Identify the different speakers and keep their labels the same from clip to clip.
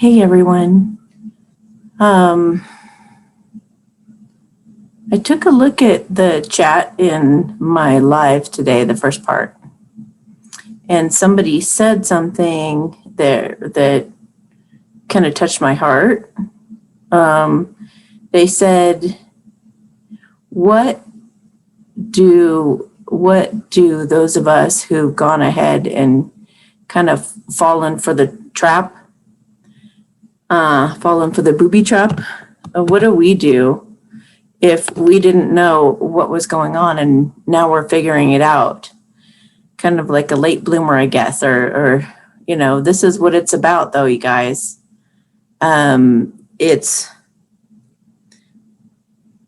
Speaker 1: Hey everyone. Um, I took a look at the chat in my live today, the first part, and somebody said something there that kind of touched my heart. They said, "What do those of us who've gone ahead and kind of fallen for the trap, fallen for the booby trap? What do we do if we didn't know what was going on and now we're figuring it out?" Kind of like a late bloomer, I guess, or this is what it's about, though, you guys. It's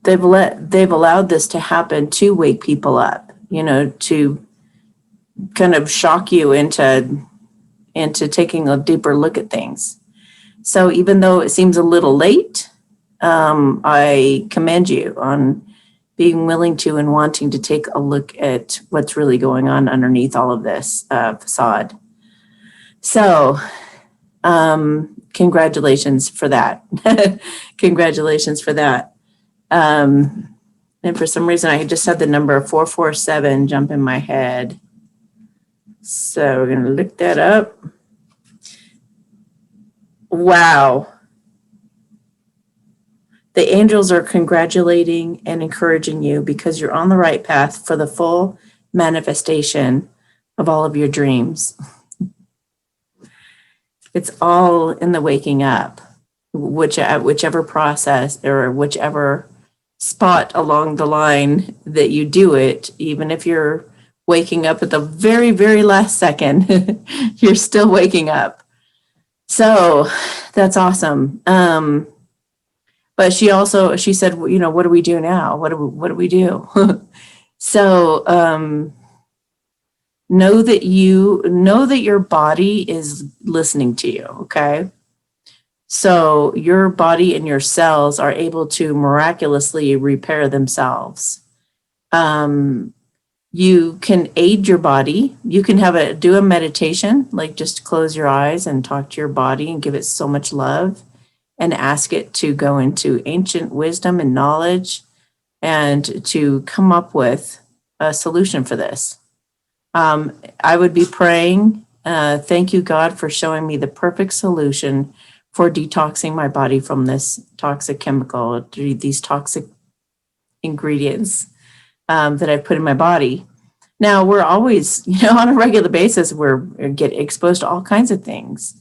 Speaker 1: they've allowed this to happen to wake people up, to kind of shock you into taking a deeper look at things. So even though it seems a little late, I commend you on being willing to and wanting to take a look at what's really going on underneath all of this facade. So, congratulations for that. Congratulations for that. And for some reason, I just had the number 447 jump in my head. So we're going to look that up. Wow. The angels are congratulating and encouraging you because you're on the right path for the full manifestation of all of your dreams. It's all in the waking up, whichever process or whichever spot along the line that you do it, even if you're waking up at the very, very last second, you're still waking up. So that's awesome. But she said, what do we do now? What do we do? So know that your body is listening to you, okay? So your body and your cells are able to miraculously repair themselves. You can aid your body. You can do a meditation, like just close your eyes and talk to your body and give it so much love and ask it to go into ancient wisdom and knowledge and to come up with a solution for this. I would be praying, thank you, God, for showing me the perfect solution for detoxing my body from this toxic chemical, these toxic ingredients that I put in my body. Now, we're always, on a regular basis, we get exposed to all kinds of things.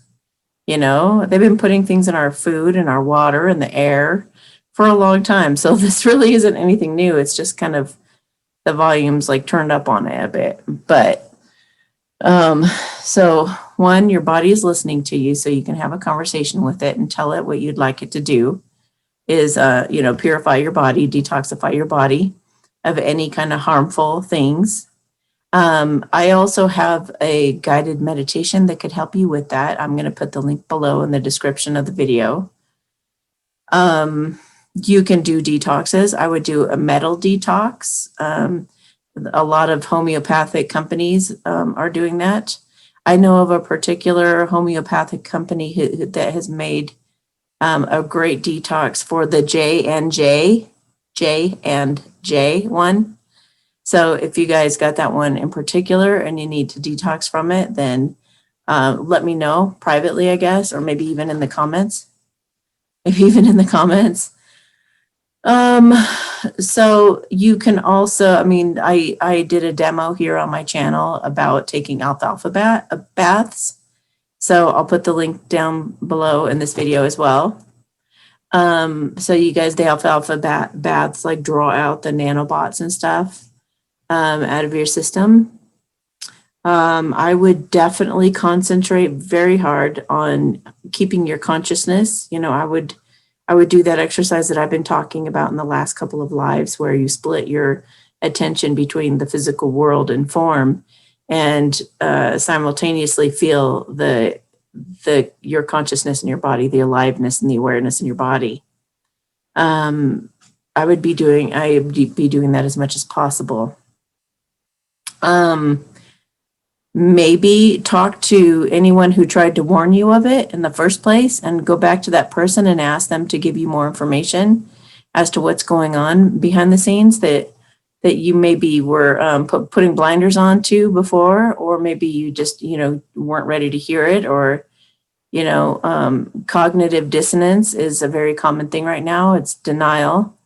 Speaker 1: They've been putting things in our food and our water and the air for a long time. So this really isn't anything new. It's just kind of the volume's like turned up on it a bit. But so one, your body is listening to you, so you can have a conversation with it and tell it what you'd like it to do is, purify your body, detoxify your body of any kind of harmful things. I also have a guided meditation that could help you with that. I'm going to put the link below in the description of the video. You can do detoxes. I would do a metal detox. A lot of homeopathic companies are doing that. I know of a particular homeopathic company that has made a great detox for the J and J one. So if you guys got that one in particular and you need to detox from it, then let me know privately, I guess, or maybe even in the comments. So you can also, I did a demo here on my channel about taking alfalfa baths. So I'll put the link down below in this video as well. So you guys, the alfalfa baths like draw out the nanobots and stuff out of your system. I would definitely concentrate very hard on keeping your consciousness. I would do that exercise that I've been talking about in the last couple of lives, where you split your attention between the physical world and form, and simultaneously feel your consciousness in your body, the aliveness and the awareness in your body. I would be doing that as much as possible. Maybe talk to anyone who tried to warn you of it in the first place and go back to that person and ask them to give you more information as to what's going on behind the scenes that you maybe were putting blinders on to before, or maybe you just, weren't ready to hear it, or, cognitive dissonance is a very common thing right now. It's denial.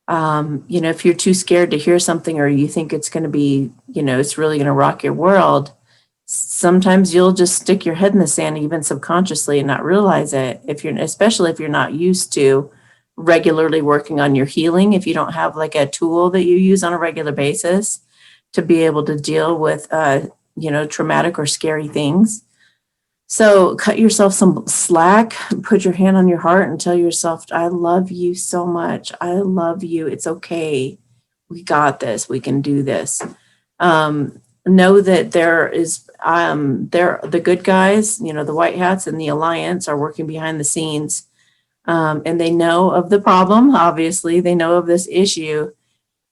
Speaker 1: If you're too scared to hear something, or you think it's going to be, it's really going to rock your world, sometimes you'll just stick your head in the sand, even subconsciously, and not realize it. Especially if you're not used to regularly working on your healing, if you don't have like a tool that you use on a regular basis to be able to deal with, traumatic or scary things. So cut yourself some slack, put your hand on your heart and tell yourself, I love you so much. I love you. It's okay. We got this. We can do this. Know that they're the good guys, the white hats and the alliance are working behind the scenes. And they know of the problem. Obviously, they know of this issue.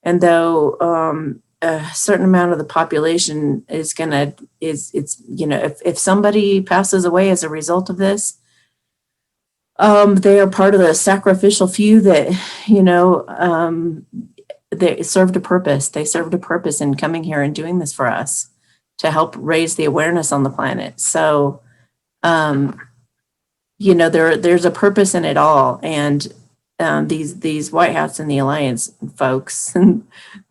Speaker 1: And though a certain amount of the population if somebody passes away as a result of this, they are part of the sacrificial few that, they served a purpose. They served a purpose in coming here and doing this for us to help raise the awareness on the planet. So, there's a purpose in it all. And these white hats in the alliance folks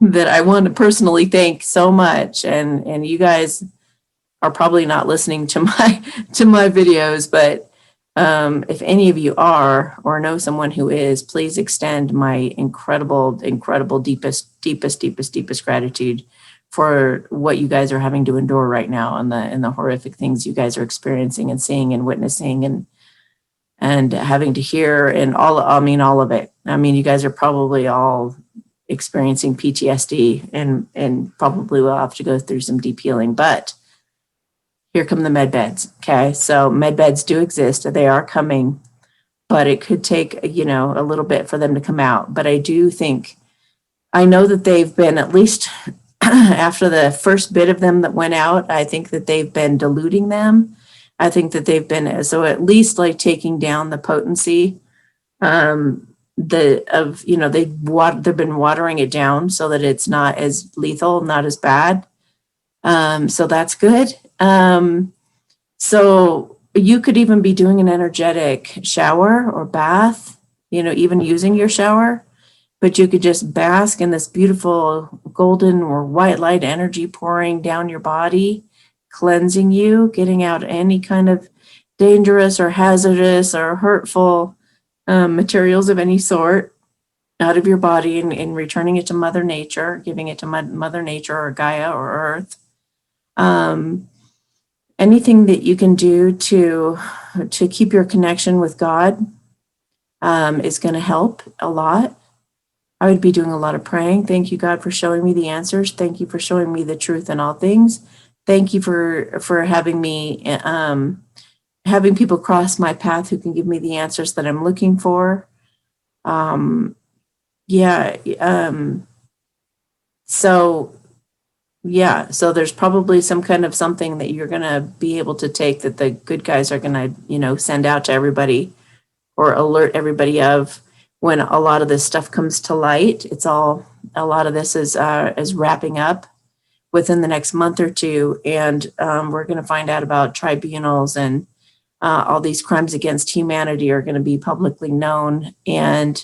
Speaker 1: that I want to personally thank so much. And you guys are probably not listening to my videos, but if any of you are or know someone who is, please extend my incredible, deepest gratitude for what you guys are having to endure right now, and the horrific things you guys are experiencing and seeing and witnessing and having to hear, and all of it. I mean, you guys are probably all experiencing PTSD and probably will have to go through some deep healing, but here come the med beds. Okay. So med beds do exist. They are coming, but it could take, a little bit for them to come out. But I know that they've been, at least after the first bit of them that went out, I think that they've been diluting them. I think that they've been, so at least like taking down the potency, they've been watering it down so that it's not as lethal, not as bad. So that's good. So you could even be doing an energetic shower or bath, even using your shower, but you could just bask in this beautiful golden or white light energy pouring down your body, cleansing you, getting out any kind of dangerous or hazardous or hurtful materials of any sort out of your body, and returning it to Mother Nature, giving it to Mother Nature or Gaia or Earth. Anything that you can do to keep your connection with God is going to help a lot. I would be doing a lot of praying. Thank you, God, for showing me the answers. Thank you for showing me the truth in all things. Thank you for having me, having people cross my path who can give me the answers that I'm looking for. So there's probably some kind of something that you're going to be able to take that the good guys are going to, send out to everybody or alert everybody of when a lot of this stuff comes to light. A lot of this is wrapping up within the next month or two. And we're going to find out about tribunals, and all these crimes against humanity are going to be publicly known. And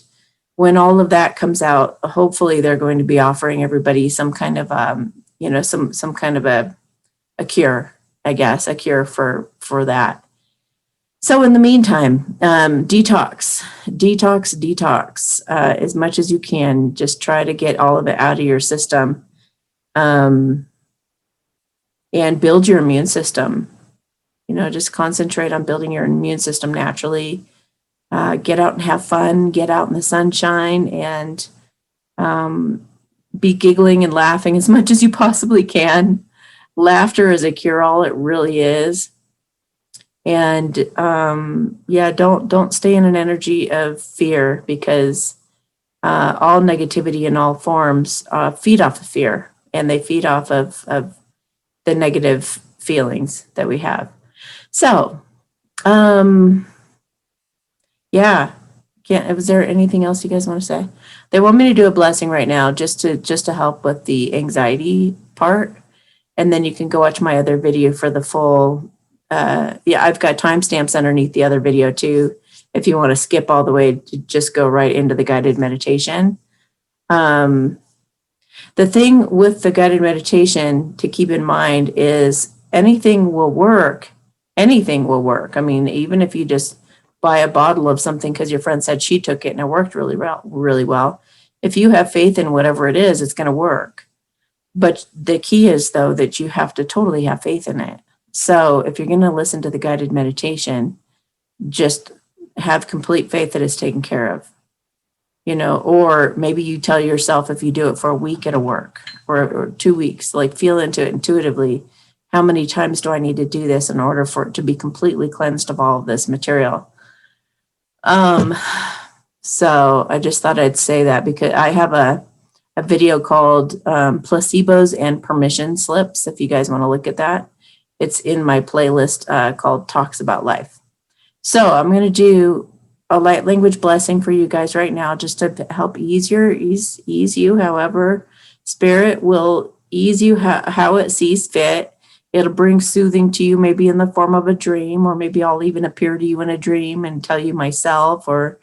Speaker 1: when all of that comes out, hopefully they're going to be offering everybody some kind of, some kind of a cure, I guess, a cure for that. So in the meantime, detox, as much as you can. Just try to get all of it out of your system, and build your immune system. Just concentrate on building your immune system naturally. Get out and have fun, get out in the sunshine, and be giggling and laughing as much as you possibly can. Laughter is a cure-all, it really is. And don't stay in an energy of fear, because all negativity in all forms feed off of fear, and they feed off of the negative feelings that we have. So, yeah. Was there anything else you guys want to say? They want me to do a blessing right now just to help with the anxiety part. And then you can go watch my other video for the full. Yeah, I've got timestamps underneath the other video too. If you want to skip all the way, to just go right into the guided meditation. The thing with the guided meditation to keep in mind is anything will work. Anything will work. I mean, even if you just buy a bottle of something because your friend said she took it and it worked really well, really well. If you have faith in whatever it is, it's going to work. But the key is, though, that you have to totally have faith in it. So if you're going to listen to the guided meditation, just have complete faith that it's taken care of. Or maybe you tell yourself if you do it for a week, it'll work, or 2 weeks, like feel into it intuitively. How many times do I need to do this in order for it to be completely cleansed of all of this material? So I just thought I'd say that because I have a video called Placebos and Permission Slips. If you guys want to look at that, it's in my playlist called Talks About Life. So I'm going to do a light language blessing for you guys right now, just to help ease you. However, Spirit will ease you how it sees fit. It'll bring soothing to you, maybe in the form of a dream, or maybe I'll even appear to you in a dream and tell you myself, or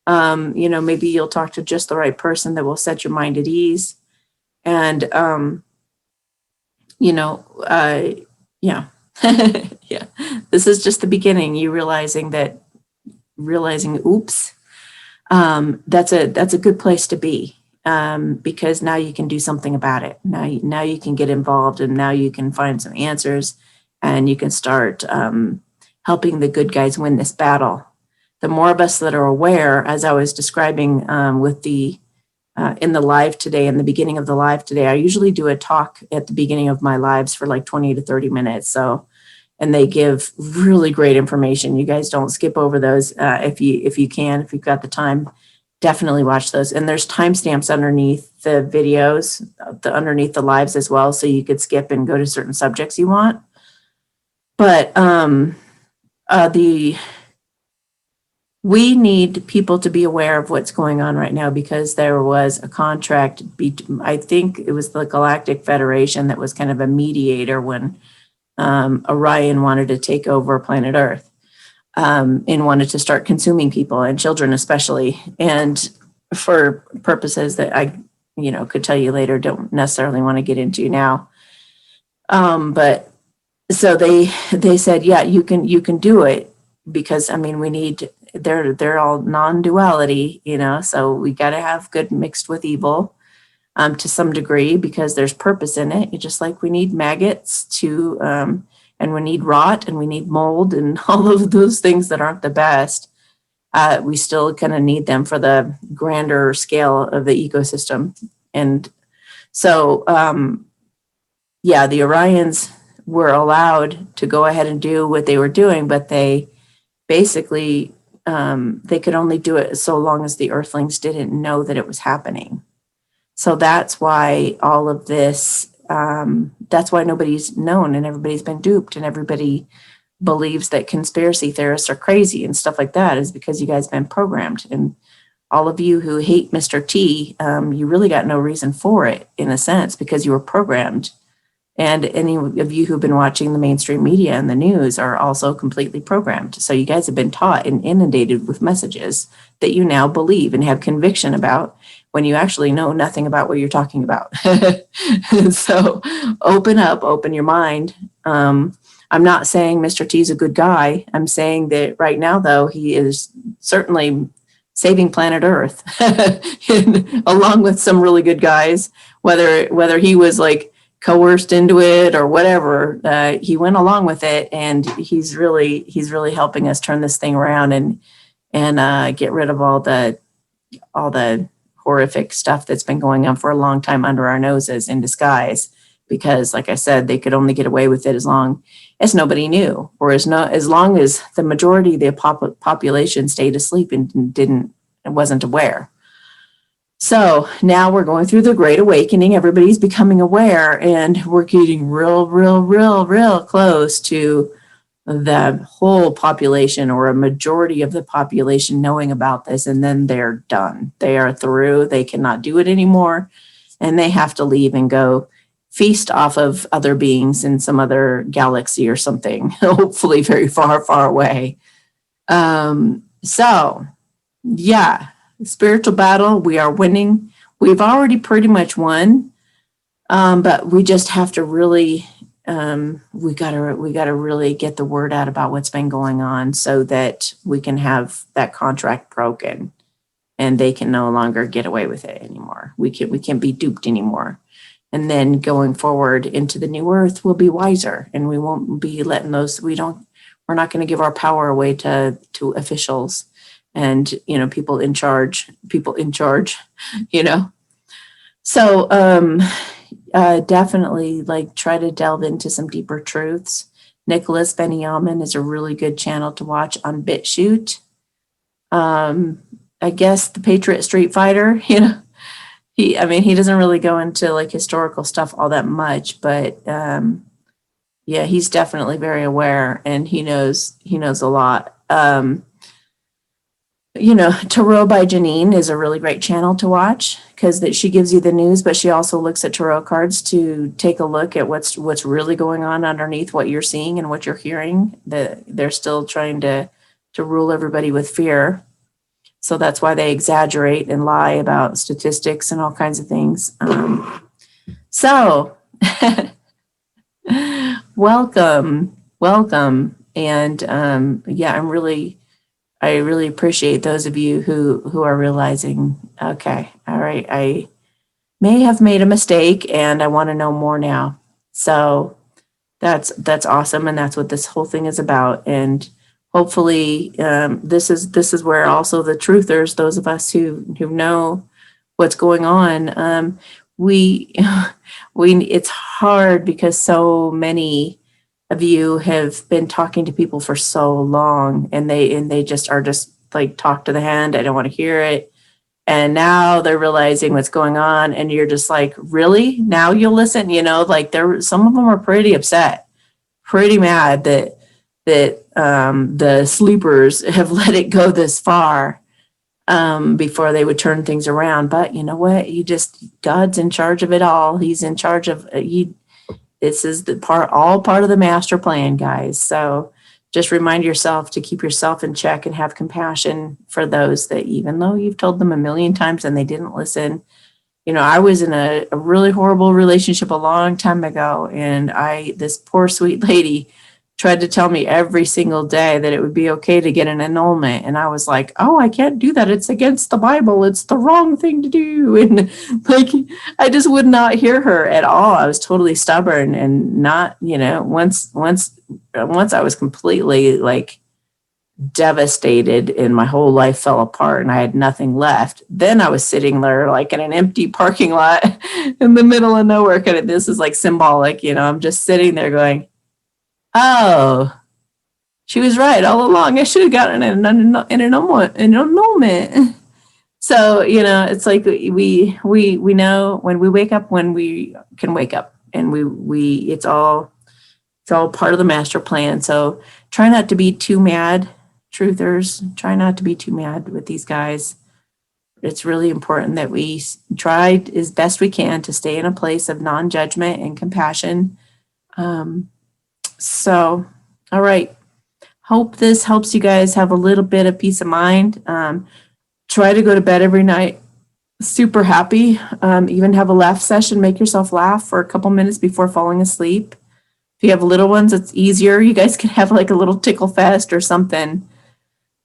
Speaker 1: maybe you'll talk to just the right person that will set your mind at ease. And yeah. Yeah, this is just the beginning. You realizing, oops, that's a good place to be, because now you can do something about it. Now you can get involved, and now you can find some answers, and you can start helping the good guys win this battle. The more of us that are aware, as I was describing with the in the live today, in the beginning of the live today, I usually do a talk at the beginning of my lives for like 20 to 30 minutes. And they give really great information. You guys don't skip over those. If you've got the time, definitely watch those. And there's timestamps underneath the videos, underneath the lives as well. So you could skip and go to certain subjects you want. But we need people to be aware of what's going on right now, because there was a contract. I think it was the Galactic Federation that was kind of a mediator when Orion wanted to take over planet Earth, and wanted to start consuming people and children especially, and for purposes that I could tell you later, don't necessarily want to get into now. But so they said, yeah, you can do it, because we need, they're all non-duality, so we got to have good mixed with evil to some degree, because there's purpose in it. Just like we need maggots to and we need rot, and we need mold, and all of those things that aren't the best, we still kind of need them for the grander scale of the ecosystem. And so yeah, the Orions were allowed to go ahead and do what they were doing, but they basically they could only do it so long as the Earthlings didn't know that it was happening. So that's why all of this, that's why nobody's known, and everybody's been duped, and everybody believes that conspiracy theorists are crazy and stuff like that, is because you guys have been programmed. And all of you who hate Mr. T, you really got no reason for it, in a sense, because you were programmed. And any of you who've been watching the mainstream media and the news are also completely programmed. So you guys have been taught and inundated with messages that you now believe and have conviction about, when you actually know nothing about what you're talking about. So open up, open your mind. I'm not saying Mr. T is a good guy. I'm saying that right now, though, he is certainly saving planet Earth, along with some really good guys, whether he was like coerced into it or whatever, he went along with it, and he's really helping us turn this thing around and get rid of all the horrific stuff that's been going on for a long time under our noses in disguise. Because, like I said, they could only get away with it as long as nobody knew, or as long as the majority of the population stayed asleep and wasn't aware. So now we're going through the Great Awakening. Everybody's becoming aware, and we're getting real close to the whole population or a majority of the population knowing about this, and then they're done. They are through. They cannot do it anymore, and they have to leave and go feast off of other beings in some other galaxy or something, hopefully very far away. So, yeah, spiritual battle, we are winning. We've already pretty much won, but we just have to really we gotta really get the word out about what's been going on so that we can have that contract broken and they can no longer get away with it anymore. We can't be duped anymore. And then going forward into the new earth, we'll be wiser and we won't be letting those, we're not going to give our power away to officials and, people in charge, you know. So definitely like try to delve into some deeper truths. Nicholas Benyamin is a really good channel to watch on BitChute. I guess the Patriot Street Fighter, he doesn't really go into like historical stuff all that much, but yeah, he's definitely very aware and he knows a lot. Tarot by Janine is a really great channel to watch because she gives you the news, but she also looks at tarot cards to take a look at what's really going on underneath what you're seeing and what you're hearing. They're still trying to rule everybody with fear. So that's why they exaggerate and lie about statistics and all kinds of things. So welcome. And I really appreciate those of you who are realizing, okay, all right, I may have made a mistake and I want to know more now. So that's awesome. And that's what this whole thing is about. And hopefully this is where also the truthers, those of us who know what's going on, it's hard because so many of you have been talking to people for so long and they just are just like talk to the hand. I don't want to hear it. And now they're realizing what's going on and you're just like, really? Now you'll listen? Like some of them are pretty upset, pretty mad that the sleepers have let it go this far before they would turn things around. But you know what? God's in charge of it all. He's in charge of this is all part of the master plan, guys. So just remind yourself to keep yourself in check and have compassion for those that even though you've told them a million times and they didn't listen. I was in a really horrible relationship a long time ago, and this poor sweet lady tried to tell me every single day that it would be okay to get an annulment. And I was like, oh, I can't do that. It's against the Bible. It's the wrong thing to do. And like, I just would not hear her at all. I was totally stubborn and not, once I was completely like devastated and my whole life fell apart and I had nothing left. Then I was sitting there like in an empty parking lot in the middle of nowhere. This is like symbolic, I'm just sitting there going, oh, she was right all along. I should have gotten an annulment. So, it's like we know when we wake up, when we can wake up, and it's all part of the master plan. So try not to be too mad, truthers. Try not to be too mad with these guys. It's really important that we try as best we can to stay in a place of non-judgment and compassion. So, all right. Hope this helps you guys have a little bit of peace of mind. Try to go to bed every night super happy. Even have a laugh session. Make yourself laugh for a couple minutes before falling asleep. If you have little ones, it's easier. You guys can have like a little tickle fest or something.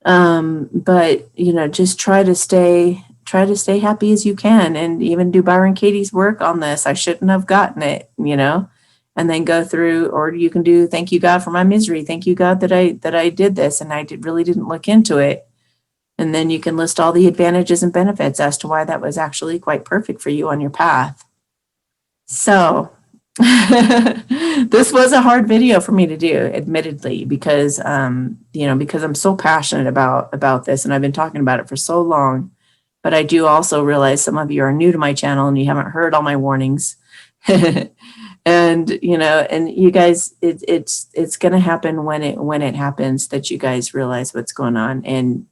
Speaker 1: But just try to stay happy as you can, and even do Byron Katie's work on this. I shouldn't have gotten it, and then go through, or you can do, thank you God for my misery. Thank you God that I did this and I really didn't look into it. And then you can list all the advantages and benefits as to why that was actually quite perfect for you on your path. So this was a hard video for me to do, admittedly, because because I'm so passionate about this and I've been talking about it for so long. But I do also realize some of you are new to my channel and you haven't heard all my warnings. And and you guys, it's going to happen when it happens, that you guys realize what's going on. And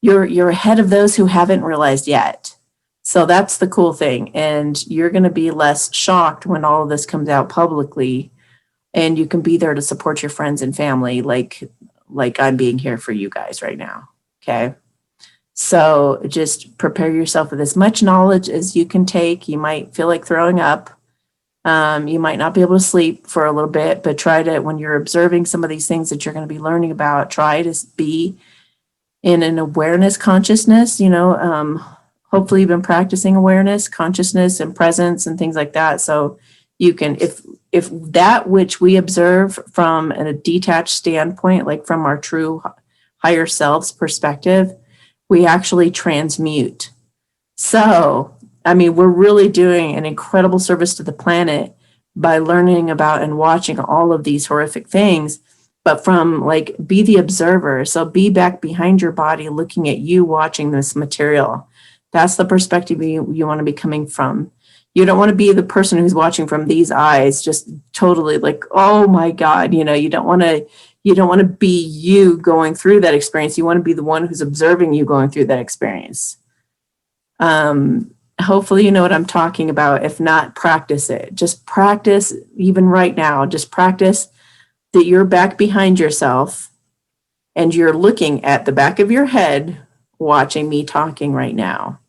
Speaker 1: you're ahead of those who haven't realized yet. So that's the cool thing. And you're going to be less shocked when all of this comes out publicly, and you can be there to support your friends and family, like I'm being here for you guys right now. Okay. So just prepare yourself with as much knowledge as you can take. You might feel like throwing up. You might not be able to sleep for a little bit, but try to, when you're observing some of these things that you're going to be learning about, try to be in an awareness consciousness. Hopefully you've been practicing awareness, consciousness, and presence and things like that. So you can, if that which we observe from a detached standpoint, like from our true higher selves perspective, we actually transmute. So, I mean, we're really doing an incredible service to the planet by learning about and watching all of these horrific things, but from like, be the observer. So be back behind your body, looking at you, watching this material. That's the perspective you want to be coming from. You don't want to be the person who's watching from these eyes, just totally like, oh my God, you don't want to be you going through that experience. You want to be the one who's observing you going through that experience. Hopefully you know what I'm talking about. If not, practice it. Just practice, even right now, just practice that you're back behind yourself and you're looking at the back of your head, watching me talking right now.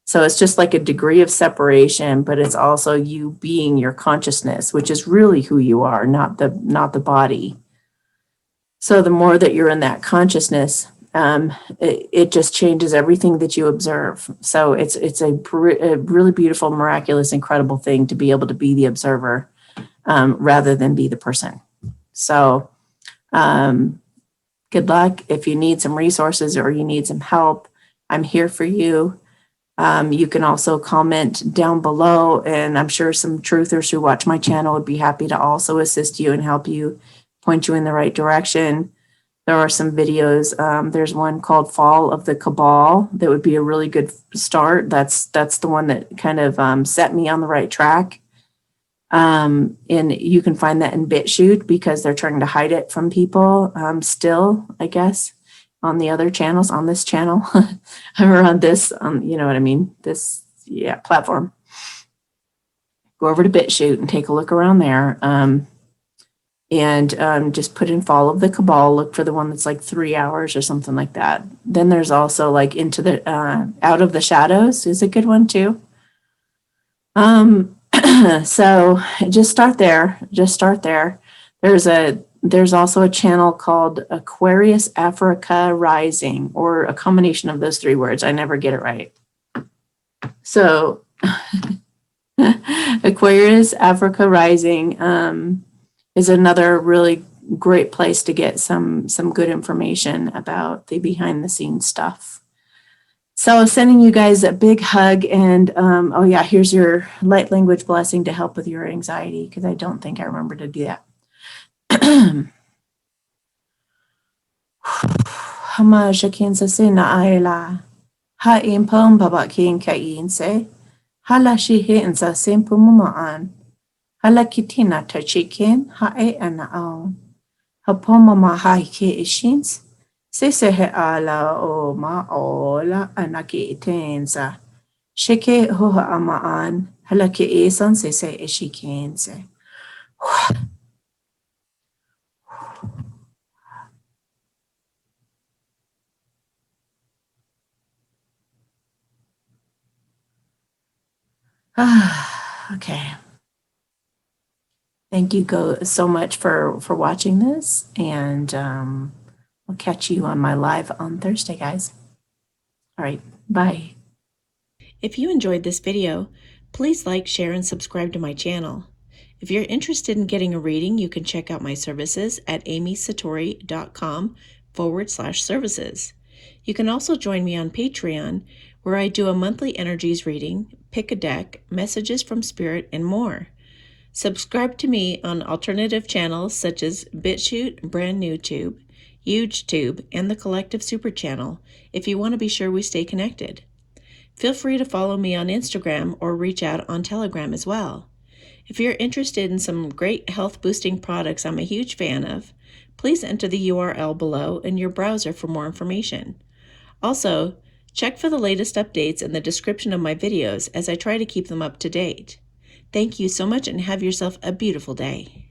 Speaker 1: So it's just like a degree of separation, but it's also you being your consciousness, which is really who you are, not the body. So the more that you're in that consciousness, it just changes everything that you observe. So it's a really beautiful, miraculous, incredible thing to be able to be the observer rather than be the person. So good luck. If you need some resources or you need some help, I'm here for you. You can also comment down below, and I'm sure some truthers who watch my channel would be happy to also assist you and help you, point you in the right direction. There are some videos. There's one called Fall of the Cabal that would be a really good start. That's the one that kind of set me on the right track. And you can find that in BitChute because they're trying to hide it from people still, I guess, on the other channels, on this channel, or on this, you know what I mean? This, platform. Go over to BitChute and take a look around there. And just put in Fall of the Cabal, look for the one that's like 3 hours or something like that. Then there's also like Into the Out of the Shadows is a good one too. So just start there. There's also a channel called Aquarius Africa Rising, or a combination of those 3 words. I never get it right. So Aquarius Africa Rising is another really great place to get some good information about the behind the scenes stuff. So sending you guys a big hug, and here's your light language blessing to help with your anxiety, because I don't think I remember to do that. Hama shakinsa se na aila ha impom baba kin kain se hala shi hinsa simple mumaan hala kitina tachikin ha e ana on ha poma ma ha ke ishins se he ala o ma ola anaki itensa shike ho amaan hala ke esan se ishikense. Okay. Thank you so much for watching this, and I'll catch you on my live on Thursday, guys. All right, bye.
Speaker 2: If you enjoyed this video, please like, share, and subscribe to my channel. If you're interested in getting a reading, you can check out my services at amysatori.com/services. You can also join me on Patreon, where I do a monthly energies reading, pick a deck, messages from spirit, and more. Subscribe to me on alternative channels such as BitChute, Brand New Tube, YouTube, and the Collective Super Channel if you want to be sure we stay connected. Feel free to follow me on Instagram or reach out on Telegram as well. If you're interested in some great health-boosting products I'm a huge fan of, please enter the URL below in your browser for more information. Also, check for the latest updates in the description of my videos as I try to keep them up to date. Thank you so much and have yourself a beautiful day.